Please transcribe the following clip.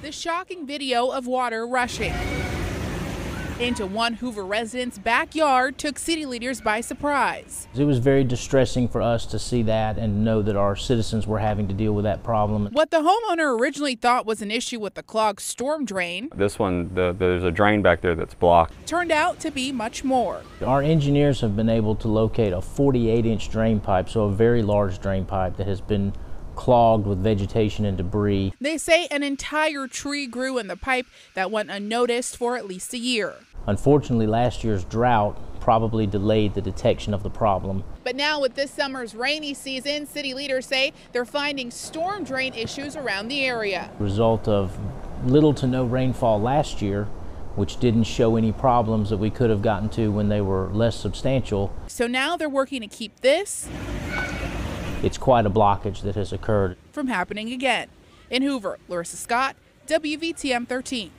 The shocking video of water rushing into one Hoover resident's backyard took city leaders by surprise. It was very distressing for us to see that and know that our citizens were having to deal with that problem. What the homeowner originally thought was an issue with the clogged storm drain, this one, there's a drain back there that's blocked. turned out to be much more. Our engineers have been able to locate a 48-inch drain pipe, so a very large drain pipe that has been clogged with vegetation and debris. They say an entire tree grew in the pipe that went unnoticed for at least a year. Unfortunately, last year's drought probably delayed the detection of the problem. But now with this summer's rainy season, city leaders say they're finding storm drain issues around the area. Result of little to no rainfall last year, which didn't show any problems that we could have gotten to when they were less substantial. So now they're working to keep this It's quite a blockage that has occurred from happening again. In Hoover, Larissa Scott, WVTM 13.